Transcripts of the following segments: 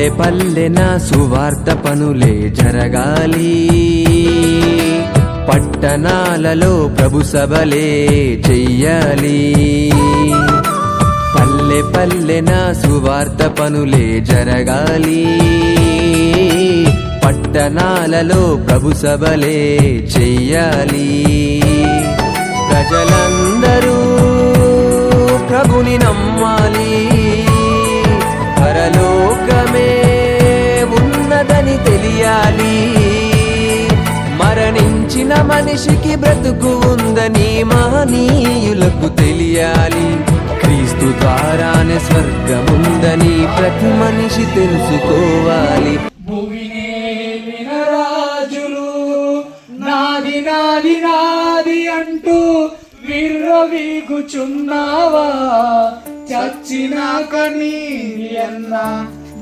పల్లె పల్లెన సువార్త పనులే జరగాలి, పట్టణాలలో ప్రభు సభలే చెయ్యాలి. పల్లె పల్లెన సువార్త పనులే జరగాలి, పట్టణాలలో ప్రభు సభలే చెయ్యాలి. ప్రజలందరూ ప్రభుని నమ్మాలి, పరలోకమే ఉన్నదని తెలియాలి. మరణించిన మనిషికి బ్రతుకు ఉందని మహనీయులకు తెలియాలి. క్రీస్తు ద్వారానే స్వర్గముందని ప్రతి మనిషి తెలుసుకోవాలి. భూమినేలిన రాజులు నాది నాది నాది అంటూ విర్రవీగుచున్నావా, చచ్చినాక నీది అన్న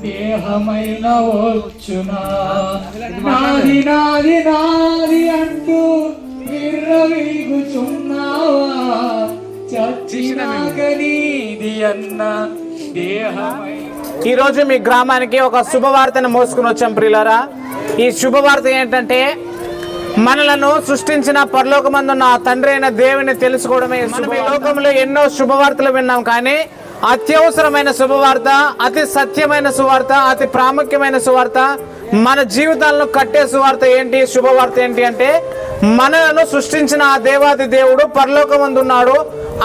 దేహమైన వచ్చునా. నాది నాది నాది అంటూ విర్రవీగుచున్నావా, చచ్చినాక నీది అన్న దేహమైన. ఈ రోజు మీ గ్రామానికి ఒక శుభవార్తను మోసుకుని వచ్చాం ప్రియులారా. ఈ శుభవార్త ఏంటంటే మనలను సృష్టించిన పరలోకమందున్న తండ్రి అయిన దేవుని తెలుసుకోవడమే. మనం ఈ లోకంలో ఎన్నో శుభవార్తలు విన్నాం, కానీ అత్యవసరమైన శుభవార్త, అతి సత్యమైన సువార్త, అతి ప్రాముఖ్యమైన సువార్త, మన జీవితాలను కట్టే సువార్త ఏంటి, శుభవార్త ఏంటి అంటే మనలను సృష్టించిన ఆ దేవాది దేవుడు పరలోకమందున్నాడు.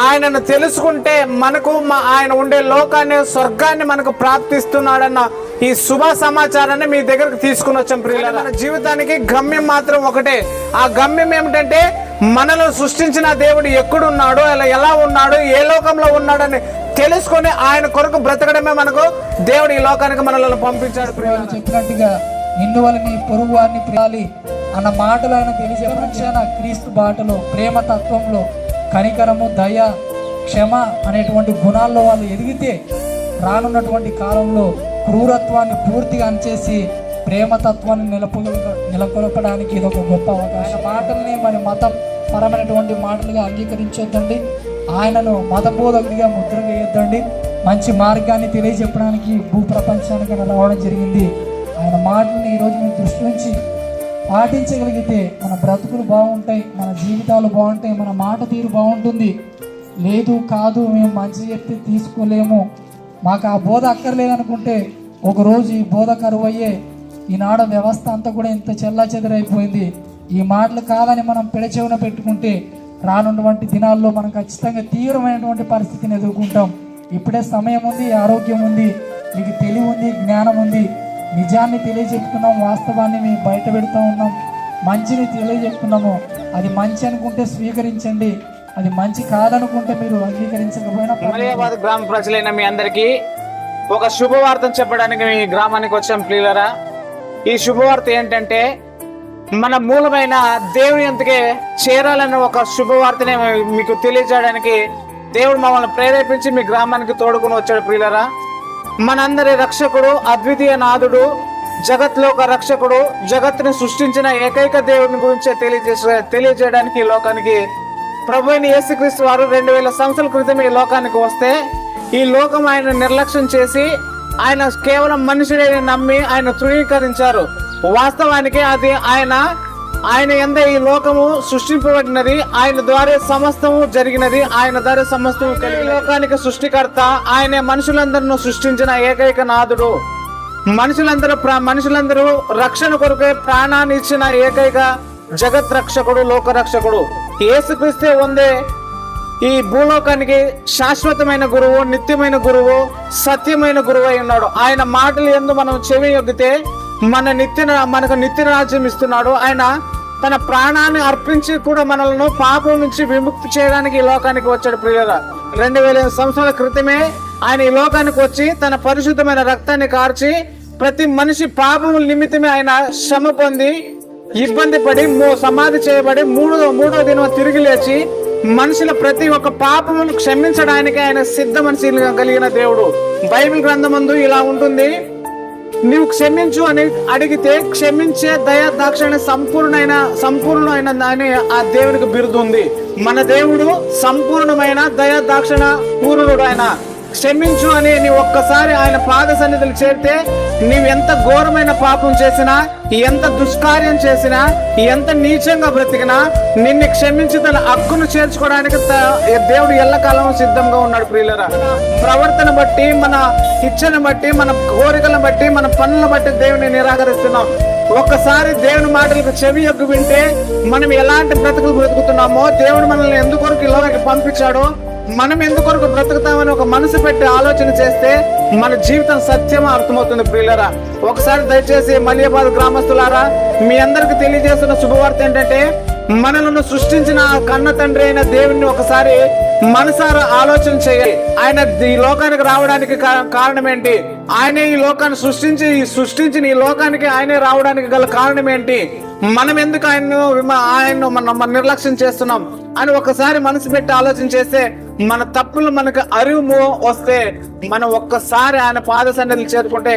ఆయనను తెలుసుకుంటే మనకు ఆయన ఉండే లోకాన్ని, స్వర్గాన్ని మనకు ప్రాప్తిస్తున్నాడన్న ఈ శుభ సమాచారాన్ని మీ దగ్గరకు తీసుకుని వచ్చాం ప్రియులారా. మన జీవితానికి గమ్యం మాత్రం ఒకటే. ఆ గమ్యం ఏమిటంటే మనలో సృష్టించిన దేవుడు ఎక్కడున్నాడు, ఎలా ఉన్నాడు, ఏ లోకంలో ఉన్నాడని తెలుసుకొని ఆయన కొరకు బ్రతకడమే మనకు దేవుడు ఈ లోకానికి మనల్ని పంపించాడు. చెప్పినట్టుగా నిన్ను వాళ్ళని పొరుగు వారిని ప్రియాలి అన్న మాటలు ఆయన తెలియజేయన క్రీస్తు బాటలో, ప్రేమ తత్వంలో, కనికరము, దయ, క్షమ అనేటువంటి గుణాల్లో వాళ్ళు ఎదిగితే రానున్నటువంటి కాలంలో క్రూరత్వాన్ని పూర్తిగా అంచేసి ప్రేమతత్వాన్ని నెలకొల్పడానికి ఇది ఒక గొప్ప అవకాశం. మాటల్ని మన మతపరమైనటువంటి మాటలుగా అంగీకరించొద్దండి. ఆయనను మతబోధకుడిగా ముద్ర వేయొద్దండి. మంచి మార్గాన్ని తెలియజెప్పడానికి భూప్రపంచానికి రావడం జరిగింది. ఆయన మాటల్ని ఈరోజు మేము దృష్టి నుంచి పాటించగలిగితే మన బ్రతుకులు బాగుంటాయి, మన జీవితాలు బాగుంటాయి, మన మాట తీరు బాగుంటుంది. లేదు కాదు మేము మంచి చెప్తే తీసుకోలేము, మాకు ఆ బోధ అక్కర్లేదనుకుంటే ఒకరోజు ఈ బోధ కరువయ్యే ఈనాడు వ్యవస్థ అంతా కూడా ఇంత చెల్లాచెదరైపోయింది. ఈ మాటలు కాదని మనం పెడచెవున పెట్టుకుంటే రానున్నటువంటి దినాల్లో మనం ఖచ్చితంగా తీవ్రమైనటువంటి పరిస్థితిని ఎదుర్కొంటాం. ఇప్పుడే సమయం ఉంది, ఆరోగ్యం ఉంది, మీకు తెలివి ఉంది, జ్ఞానం ఉంది. నిజాన్ని తెలియజెప్పుకున్నాం, వాస్తవాన్ని మేము బయట పెడుతూ ఉన్నాం, మంచిని తెలియజెప్పుకున్నాము. అది మంచి అనుకుంటే స్వీకరించండి, అది మంచి కాదనుకుంటే మీరు అంగీకరించకపోయినా. మలియాబాద్ గ్రామ ప్రజలైన మీ అందరికీ ఒక శుభవార్తను చెప్పడానికి మీ గ్రామానికి వచ్చాం ప్రియులారా. ఈ శుభవార్త ఏంటంటే మన మూలమైన దేవుని అంతకే చేరాలన్న ఒక శుభవార్తనే మీకు తెలియజేయడానికి దేవుడు మమ్మల్ని ప్రేరేపించి మీ గ్రామానికి తోడుకుని వచ్చాడు ప్రియులారా. మనందరి రక్షకుడు, అద్వితీయ నాథుడు, జగత్లోక రక్షకుడు, జగత్తుని సృష్టించిన ఏకైక దేవుని గురించి తెలియజేయడానికి ఈ లోకానికి ప్రభు అయిన యేసుక్రీస్తు వారు 2000 సంవత్సరాల క్రితం ఈ లోకానికి వస్తే ఈ లోకం ఆయన నిర్లక్ష్యం చేసి ఆయన కేవలం మనుషుడని నమ్మి ఆయన తృణీకరించారు. వాస్తవానికి అది ఆయన ఎందే ఈ లోకము సృష్టింపబడినది, ఆయన ద్వారా సమస్తము జరిగినది, ఆయన ద్వారా సమస్తము కలిగి లోకానికి సృష్టికర్త ఆయనే. మనుషులందరూ సృష్టించిన ఏకైక నాథుడు, మనుషులందరూ రక్షణ కొరకే ప్రాణాన్ని ఇచ్చిన ఏకైక జగత్ రక్షకుడు, లోక రక్షకుడు యేసుక్రీస్తే ఉందే ఈ భూలోకానికి శాశ్వతమైన గురువు, నిత్యమైన గురువు, సత్యమైన గురువు అయి ఉన్నాడు. ఆయన మాటలు యందు మనం చెవి యొగ్గితే మనకు నిత్య రాజ్యం ఇస్తున్నాడు. ఆయన తన ప్రాణాన్ని అర్పించి కూడా మనల్ని పాపం నుంచి విముక్తి చేయడానికి ఈ లోకానికి వచ్చాడు ప్రియులారా. 2000 సంవత్సరాల క్రితమే ఆయన ఈ లోకానికి వచ్చి తన పరిశుద్ధమైన రక్తాన్ని కార్చి ప్రతి మనిషి పాపముల నిమిత్తమే ఆయన శ్రమ పొంది ఇబ్బంది పడి సమాధి చేయబడి మూడో దినం తిరిగి లేచి మనుషుల ప్రతి ఒక్క పాపమును క్షమించడానికి ఆయన సిద్ధ మనసుగా కలిగిన దేవుడు. బైబిల్ గ్రంథమందు ఇలా ఉంటుంది, నీవు క్షమించు అని అడిగితే క్షమించే దయా దాక్షిణ సంపూర్ణమైన అని ఆ దేవునికి బిరుదు ఉంది. మన దేవుడు సంపూర్ణమైన దయా దాక్షిణ పూర్ణుడు. ఆయన క్షమించు అని నీ ఒక్కసారి ఆయన పాద సన్నిధిలో చేరితే నీవెంత ఘోరమైన పాపం చేసినా, ఎంత దుష్కార్యం చేసినా, ఎంత నీచంగా బ్రతికినా నిన్ను క్షమించి తన హక్కును చేర్చుకోవడానికి దేవుడు ఎల్లకాలం సిద్ధంగా ఉన్నాడు. ప్రియులరా, ప్రవర్తన బట్టి, మన ఇచ్చను బట్టి, మన కోరికలను బట్టి, మన పనులను బట్టి దేవుని నిరాకరిస్తున్నాం. ఒక్కసారి దేవుని మాటలకు చెవి యొగ్గు వింటే మనం ఎలాంటి బ్రతుకులు బ్రతుకుతున్నామో, దేవుడు మనల్ని ఎందుకొరకు ఈ లోకానికి పంపించాడో, మనం ఎందుకొరకు బ్రతుకుతామని ఒక మనసు పెట్టి ఆలోచన చేస్తే మన జీవితం సత్యమా అర్థమవుతుంది. ప్రియులరా, ఒకసారి దయచేసి మలియాబాద్ గ్రామస్తులారా, మీ అందరికి తెలియజేస్తున్న శుభవార్త ఏంటంటే, మనలను సృష్టించిన కన్న తండ్రి అయిన దేవుణ్ణి ఒకసారి మనసారా ఆలోచన చేయాలి. ఆయన ఈ లోకానికి రావడానికి కారణం ఏంటి? ఆయనే ఈ లోకాన్ని సృష్టించిన ఈ లోకానికి ఆయనే రావడానికి గల కారణం ఏంటి? మనం ఎందుకు ఆయన్ను మనం నిర్లక్ష్యం చేస్తున్నాం అని ఒకసారి మనసు పెట్టి ఆలోచన చేస్తే, మన తప్పులు మనకు అరువు వస్తే మనం ఒక్కసారి ఆయన పాద సన్నిధిని చేరుకుంటే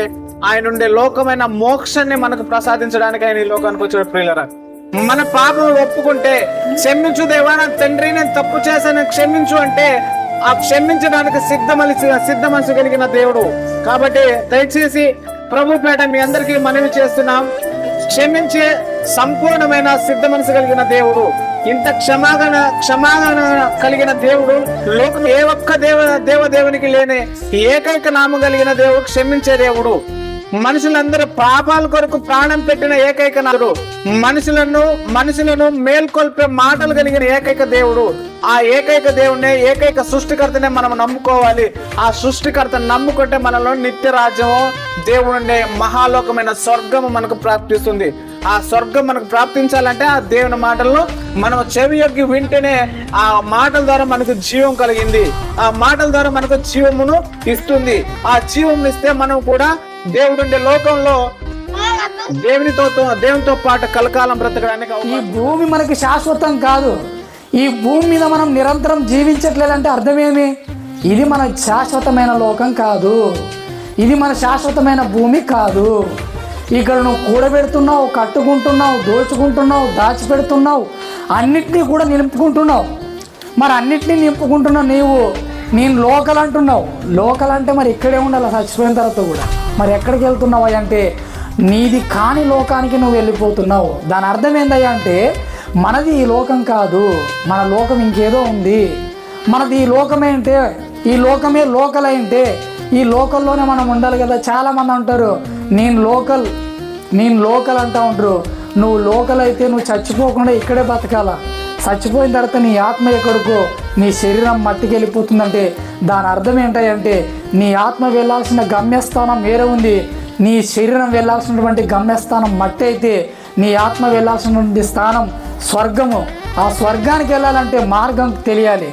ఆయన ఉండే లోకమైన మోక్షాన్ని మనకు ప్రసాదించడానికి ఆయన ఈ లోకానికి వచ్చాడు. ప్రియులరా, మన పాపం ఒప్పుకుంటే, క్షమించు దేవా నా తండ్రి నేను తప్పు చేశాను క్షమించు అంటే, ఆ క్షమించడానికి సిద్ధ మనసు కలిగిన దేవుడు. కాబట్టి దయచేసి ప్రభు పేట మీ అందరికీ మనవి చేస్తున్నాం, క్షమించే సంపూర్ణమైన సిద్ధ మనసు కలిగిన దేవుడు, ఇంత క్షమాగణ కలిగిన దేవుడు లోకం ఏ ఒక్క దేవదేవునికి లేని ఏకైక నామం కలిగిన దేవుడు, క్షమించే దేవుడు, మనుషులందరూ పాపాల కొరకు ప్రాణం పెట్టిన ఏకైక నాథుడు, మనుషులను మేల్కొల్పే మాటలు కలిగిన ఏకైక దేవుడు. ఆ ఏకైక దేవుడినే, ఏకైక సృష్టికర్తనే మనం నమ్ముకోవాలి. ఆ సృష్టికర్త నమ్ముకుంటే మనలో నిత్య రాజ్యము, దేవుడి మహాలోకమైన స్వర్గము మనకు ప్రాప్తిస్తుంది. ఆ స్వర్గం మనకు ప్రాప్తించాలంటే ఆ దేవుని మాటలను మనం చెవి యొగ్గి వింటేనే ఆ మాటల ద్వారా మనకు జీవం కలిగింది. ఆ మాటల ద్వారా మనకు జీవమును ఇస్తుంది. ఆ జీవం ఇస్తే మనం కూడా దేవుడుండే లోకంలో దేవునితో పాటు కలకాలం బ్రతకడానికి. ఈ భూమి మనకి శాశ్వతం కాదు. ఈ భూమి మీద మనం నిరంతరం జీవించట్లేదంటే అర్థమేమి? ఇది మన శాశ్వతమైన లోకం కాదు, ఇది మన శాశ్వతమైన భూమి కాదు. ఇక్కడ నువ్వు కూడబెడుతున్నావు, కట్టుకుంటున్నావు, దోచుకుంటున్నావు, దాచిపెడుతున్నావు, అన్నిటినీ కూడా నింపుకుంటున్నావు. మరి అన్నిటినీ నింపుకుంటున్నావు నేను లోకల్ అంటున్నావు. లోకల్ అంటే మరి ఇక్కడే ఉండాలి చచ్చిపోయిన తర్వాత కూడా. మరి ఎక్కడికి వెళ్తున్నావు అంటే నీది కాని లోకానికి నువ్వు వెళ్ళిపోతున్నావు. దాని అర్థం ఏందయ్యా అంటే, మనది ఈ లోకం కాదు, మన లోకం ఇంకేదో ఉంది. మనది ఈ లోకమే అంటే, ఈ లోకమే లోకల్ అంటే ఈ లోకల్లోనే మనం ఉండాలి కదా. చాలామంది అంటారు నేను లోకల్ అంటూ ఉంటారు. నువ్వు లోకల్ అయితే నువ్వు చచ్చిపోకుండా ఇక్కడే బతకాల. చచ్చిపోయిన తర్వాత నీ ఆత్మ ఎక్కడికో, నీ శరీరం మట్టికి వెళ్ళిపోతుందంటే దాని అర్థం ఏంటంటే నీ ఆత్మ వెళ్ళాల్సిన గమ్యస్థానం వేరే ఉంది. నీ శరీరం వెళ్ళాల్సినటువంటి గమ్యస్థానం మట్టి అయితే నీ ఆత్మ వెళ్ళాల్సినటువంటి స్థానం స్వర్గము. ఆ స్వర్గానికి వెళ్ళాలంటే మార్గం తెలియాలి.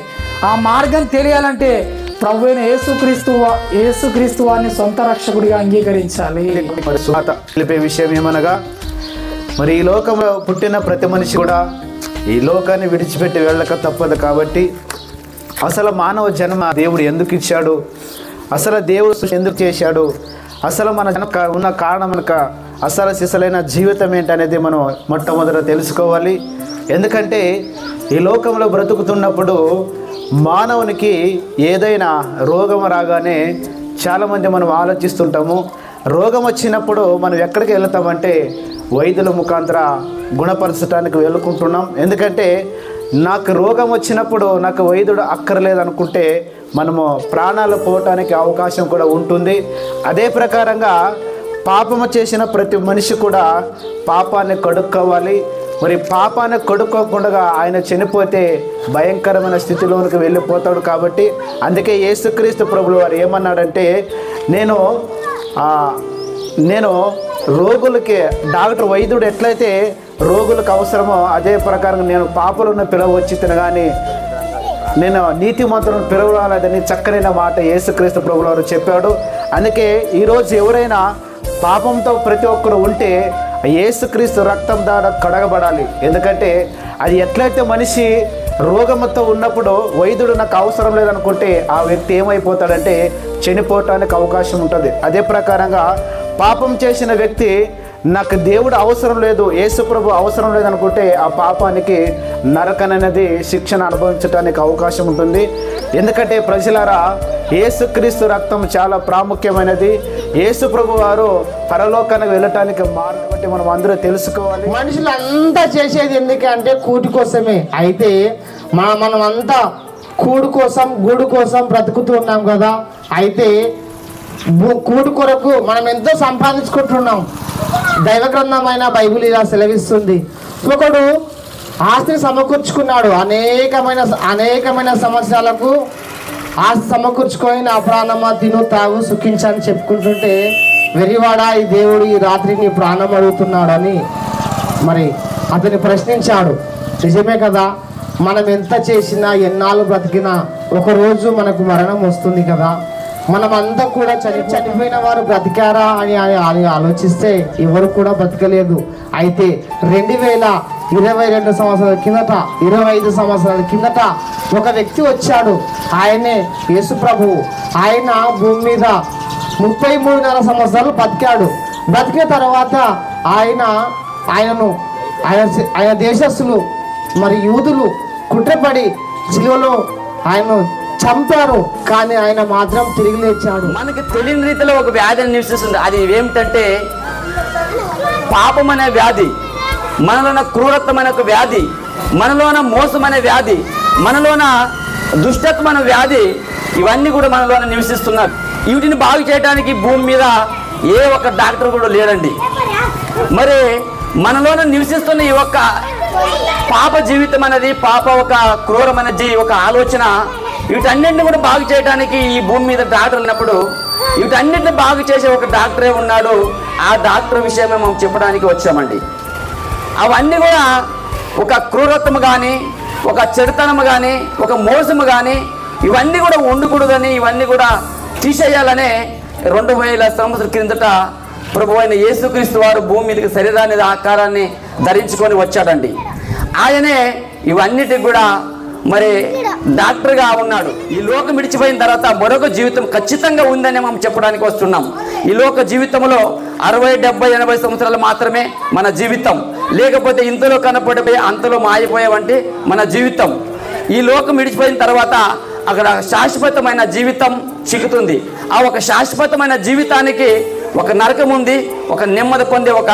ఆ మార్గం తెలియాలంటే ప్రభు అయిన యేసుక్రీస్తు వారిని సొంత రక్షకుడిగా అంగీకరించాలి. తెలిపే విషయం ఏమనగా, మరి ఈ లోకంలో పుట్టిన ప్రతి మనిషి కూడా ఈ లోకాన్ని విడిచిపెట్టి వెళ్ళక తప్పదు. కాబట్టి అసలు మానవ జన్మ దేవుడు ఎందుకు ఇచ్చాడు, అసలు దేవుడు ఎందుకు చేశాడు, అసలు మన ఉన్న కారణం కనుక అసలు సిసలైన జీవితం ఏంటనేది మనం మొట్టమొదట తెలుసుకోవాలి. ఎందుకంటే ఈ లోకంలో బ్రతుకుతున్నప్పుడు మానవునికి ఏదైనా రోగం రాగానే చాలామంది మనం ఆలోచిస్తుంటాము. రోగం వచ్చినప్పుడు మనం ఎక్కడికి వెళ్తామంటే వైద్యుల ముఖాంతర గుణపరచడానికి వెళ్ళుకుంటున్నాం. ఎందుకంటే నాకు రోగం వచ్చినప్పుడు నాకు వైద్యుడు అక్కర్లేదు అనుకుంటే మనము ప్రాణాలు పోవటానికి అవకాశం కూడా ఉంటుంది. అదే ప్రకారంగా పాపము చేసిన ప్రతి మనిషి కూడా పాపాన్ని కడుక్కోవాలి. మరి పాపాన్ని కడుక్కోకుండా ఆయన చనిపోతే భయంకరమైన స్థితిలోనికి వెళ్ళిపోతాడు. కాబట్టి అందుకే యేసుక్రీస్తు ప్రభువు వారు ఏమన్నాడంటే, నేను రోగులకి డాక్టర్ వైద్యుడు ఎట్లయితే రోగులకు అవసరమో అదే ప్రకారంగా నేను పాపలను పిలవచ్చి తినగాని నేను నీతిమంతులను పిలవరాలేదని చక్కనైన మాట యేసుక్రీస్తు ప్రభువు వారు చెప్పాడు. అందుకే ఈరోజు ఎవరైనా పాపంతో ప్రతి ఒక్కరు ఉంటే యేసుక్రీస్తు రక్తం ద్వారా కడగబడాలి. ఎందుకంటే అది ఎట్లయితే మనిషి రోగంతో ఉన్నప్పుడు వైద్యుడు నాకు అవసరం లేదనుకుంటే ఆ వ్యక్తి ఏమైపోతాడంటే చనిపోవటానికి అవకాశం ఉంటుంది. అదే ప్రకారంగా పాపం చేసిన వ్యక్తి నాకు దేవుడు అవసరం లేదు, యేసు ప్రభు అవసరం లేదు అనుకుంటే ఆ పాపానికి నరకం అనేది శిక్షణ అనుభవించడానికి అవకాశం ఉంటుంది. ఎందుకంటే ప్రజలారా, యేసుక్రీస్తు రక్తం చాలా ప్రాముఖ్యమైనది. యేసు ప్రభు వారు పరలోకానికి వెళ్ళటానికి మార్గం బట్టి మనం అందరూ తెలుసుకోవాలి. మనుషులు అంతా చేసేది ఎందుకంటే కూటి కోసమే. అయితే మనం అంతా కూడు కోసం గూడు కోసం బ్రతుకుతూ ఉన్నాం కదా. అయితే కూడు కొరకు మనం ఎంతో సంపాదించుకుంటున్నాం. దైవ గ్రంథమైన బైబిల్ ఇలా సెలవిస్తుంది. ఒకడు ఆస్తిని సమకూర్చుకున్నాడు, అనేకమైన సంవత్సరాలకు ఆస్తి సమకూర్చుకొని నా ప్రాణమా తిను తాగు సుఖించని చెప్పుకుంటుంటే, వెరివాడా ఈ దేవుడు ఈ రాత్రి నీ ప్రాణం అడుగుతున్నాడని మరి అతన్ని ప్రశ్నించాడు. నిజమే కదా, మనం ఎంత చేసినా ఎన్నాళ్ళు బ్రతికినా ఒకరోజు మనకు మరణం వస్తుంది కదా. మనమంతా కూడా చనిపోయిన వారు బ్రతికారా అని ఆలోచిస్తే ఎవరు కూడా బ్రతకలేదు. అయితే 2022 సంవత్సరాల కిందట, 25 సంవత్సరాల కిందట ఒక వ్యక్తి వచ్చాడు. ఆయనే యేసు ప్రభువు. ఆయన భూమి మీద 33 సంవత్సరాలు బతికాడు. బతికిన తర్వాత ఆయన దేశస్థులు మరి యూదులు కుట్రపడి శిలువలో ఆయనను చంపారు. కానీ ఆయన మాత్రం తిరిగి లేచాడు. మనకి తెలియని రీతిలో ఒక వ్యాధిని నివసిస్తుంది. అది ఏమిటంటే పాపం అనే వ్యాధి, మనలోన క్రూరత్వం అనే ఒక వ్యాధి, మనలోన మోసం అనే వ్యాధి, మనలోన దుష్టత్వం అనే వ్యాధి, ఇవన్నీ కూడా మనలోన నివసిస్తున్నారు. వీటిని బాగు చేయడానికి భూమి మీద ఏ ఒక్క డాక్టర్ కూడా లేడండి. మరి మనలోన నివసిస్తున్న ఈ ఒక్క పాప జీవితం అనేది, పాప ఒక క్రూరమైన ఒక ఆలోచన, వీటన్నింటిని కూడా బాగు చేయడానికి ఈ భూమి మీద డాక్టర్ ఉన్నప్పుడు వీటన్నిటిని బాగు చేసే ఒక డాక్టరే ఉన్నాడు. ఆ డాక్టర్ విషయమే మనం చెప్పడానికి వచ్చామండి. అవన్నీ కూడా ఒక క్రూరత్వము కానీ, ఒక చెడుతనము కానీ, ఒక మోసము కానీ, ఇవన్నీ కూడా ఉండకూడదని, ఇవన్నీ కూడా తీసేయాలనే 2000 సంవత్సరాల క్రిందట ప్రభు అయిన యేసుక్రీస్తు వారు భూమి మీదకి శరీరాన్ని ఆకారాన్ని ధరించుకొని వచ్చాడండి. ఆయనే ఇవన్నిటికి కూడా మరి డాక్టర్గా ఉన్నాడు. ఈ లోకం విడిచిపోయిన తర్వాత మరొక జీవితం ఖచ్చితంగా ఉందని మనం చెప్పడానికి వస్తున్నాం. ఈ లోక జీవితంలో 60, 70, 80 సంవత్సరాలు మాత్రమే మన జీవితం. లేకపోతే ఇంతలో కనపడిపోయి అంతలో మాయిపోయేవంటి మన జీవితం. ఈ లోకం విడిచిపోయిన తర్వాత అక్కడ శాశ్వతమైన జీవితం చిక్కుతుంది. ఆ ఒక శాశ్వతమైన జీవితానికి ఒక నరకం ఉంది, ఒక నెమ్మది పొందే ఒక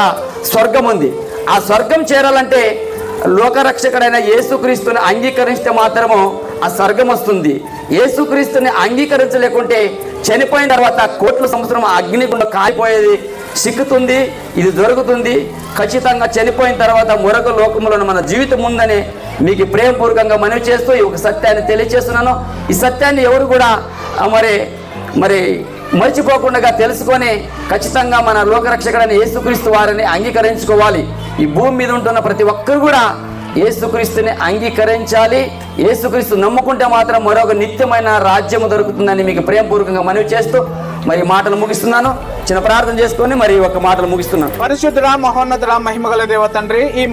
స్వర్గం ఉంది. ఆ స్వర్గం చేరాలంటే లోకరక్షకుడైన యేసుక్రీస్తుని అంగీకరిస్తే మాత్రము ఆ స్వర్గం వస్తుంది. యేసుక్రీస్తుని అంగీకరించలేకుంటే చనిపోయిన తర్వాత కోట్ల సంవత్సరం అగ్నిగుండ కాలిపోయేది సిక్కుతుంది. ఇది దొరుకుతుంది. ఖచ్చితంగా చనిపోయిన తర్వాత మరొక లోకంలో మన జీవితం ఉందని మీకు ప్రేమపూర్వకంగా మనవి చేస్తూ ఈ ఒక సత్యాన్ని తెలియజేస్తున్నాను. ఈ సత్యాన్ని ఎవరు కూడా మరి మర్చిపోకుండా తెలుసుకొని ఖచ్చితంగా మన లోకరక్షకుడైన యేసుక్రీస్తు వారిని అంగీకరించుకోవాలి. ఈ భూమి మీద ఉంటున్న ప్రతి ఒక్కరు కూడా యేసుక్రీస్తుని అంగీకరించాలి. యేసుక్రీస్తు నమ్ముకుంటే మాత్రం మరొక నిత్యమైన రాజ్యము దొరుకుతుందని మీకు ప్రేమపూర్వకంగా మనవి చేస్తూ మరి మాటలు ముగిస్తున్నాను. చిన్న ప్రార్థన చేసుకొని మరి ఒక మాటలు ముగిస్తున్నాను. పరిశుద్ధుడా, మహోన్నతుడా, మహిమగల దేవ తండ్రి, ఈ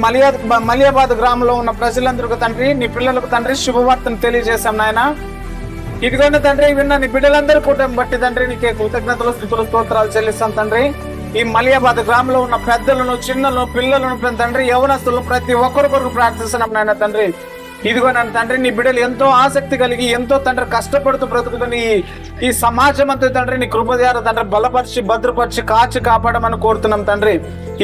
మలియాబాద్ గ్రామంలో ఉన్న ప్రజలందరికీ తండ్రి, నీ పిల్లలకు తండ్రి శుభవార్తను తెలియజేశాం నాయన. ఇదిగోండి తండ్రి, విన్న నీ బిడ్డలందరూ కూటమి బట్టి తండ్రి నీకే కృతజ్ఞతలు, స్తుతులు, స్తోత్రాలు చెల్లిస్తాం తండ్రి. ఈ మలియాబాద్ గ్రామంలో ఉన్న పెద్దలను, చిన్నలను, పిల్లలను తండ్రి, యవనస్తులు ప్రతి ఒక్కరి కొరకు ప్రార్థిస్తున్నాం నాయన తండ్రి. ఇదిగో నన్ను తండ్రి, నీ బిడ్డలు ఎంతో ఆసక్తి కలిగి ఎంతో తండ్రి కష్టపడుతూ బ్రతుకుతున్న ఈ సమాజం అంతా తండ్రి నీ కృప ద్వారా తండ్రి బలపరిచి, భద్రపరిచి, కాచి కాపాడమని కోరుతున్నాం తండ్రి.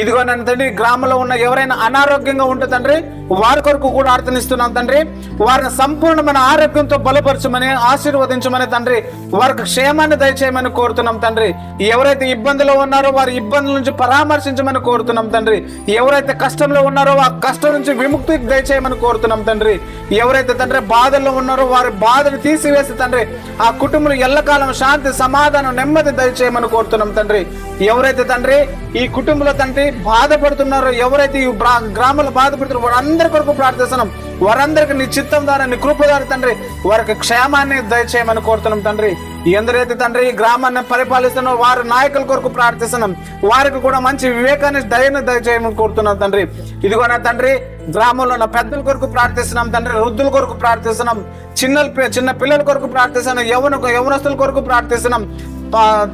ఇదిగో నన్ను తండ్రి, గ్రామంలో ఉన్న ఎవరైనా అనారోగ్యంగా ఉంటే తండ్రి వారి కొరకు కూడా ప్రార్థనిస్తున్నాం తండ్రి. వారిని సంపూర్ణమైన ఆరోగ్యంతో బలపరచమని, ఆశీర్వదించమని తండ్రి, వారికి క్షేమాన్ని దయచేయమని కోరుతున్నాం తండ్రి. ఎవరైతే ఇబ్బందులో ఉన్నారో వారి ఇబ్బందుల నుంచి పరామర్శించమని కోరుతున్నాం తండ్రి. ఎవరైతే కష్టంలో ఉన్నారో ఆ కష్టం నుంచి విముక్తి దయచేయమని కోరుతున్నాం తండ్రి. ఎవరైతే తండ్రి బాధల్లో ఉన్నారో వారి బాధను తీసివేసి తండ్రి ఆ కుటుంబంలో ఎల్లకాలం శాంతి, సమాధానం, నెమ్మది దయచేయమని కోరుతున్నాం తండ్రి. ఎవరైతే తండ్రి ఈ కుటుంబంలో తండ్రి బాధపడుతున్నారో, ఎవరైతే ఈ గ్రామంలో బాధపడుతున్నారో వారందరి కొరకు ప్రార్థిస్తున్నాం. వారందరికి నీ చిత్తం ద్వారా, నీ కృప ద్వారా తండ్రి వారికి క్షేమాన్ని దయచేయమని కోరుతున్నాం తండ్రి. ఎందరైతే తండ్రి ఈ గ్రామాన్ని పరిపాలిస్తున్నారో వారి నాయకుల కొరకు ప్రార్థిస్తున్నాం. వారికి కూడా మంచి వివేకాన్ని, దయను దయచేయమని కోరుతున్నాం తండ్రి. ఇదిగో నా తండ్రి, గ్రామంలో ఉన్న పెద్దల కొరకు ప్రార్థిస్తున్నాం తండ్రి, వృద్ధుల కొరకు ప్రార్థిస్తున్నాం, చిన్న పిల్లల కొరకు ప్రార్థిస్తున్నాం, యవనస్తుల కొరకు ప్రార్థిస్తున్నాం.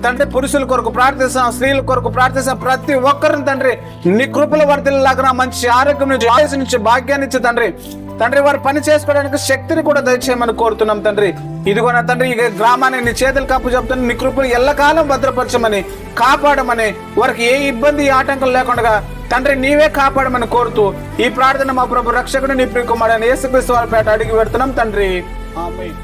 తండ్రి పురుషుల కొరకు ప్రార్థిస్తాం, స్త్రీల కొరకు ప్రార్థిస్తాం. ప్రతి ఒక్కరిని తండ్రి నీ కృపల వర్తిల్లాగా మంచి ఆరోగ్యం నుంచి, ఆయుష్ నుంచి, భాగ్యాన్ని ఇచ్చి తండ్రి వారు పని చేసుకోవడానికి శక్తిని కూడా దయచేయమని కోరుతున్నాం తండ్రి. ఇదిగో నా తండ్రి ఈ గ్రామాన్ని నీ చేతులు కప్పు చెప్తాను, నీ కృపలు ఎల్లకాలం భద్రపరచమని, కాపాడమని, వారికి ఏ ఇబ్బంది ఆటంకం లేకుండా తండ్రి నీవే కాపాడమని కోరుతూ ఈ ప్రార్థన మా ప్రభు రక్షకుడు నీ ప్రియ కుమారుడైన యేసుక్రీస్తు వారి పేట అడిగి పెడుతున్నాం తండ్రి. ఆమేన్.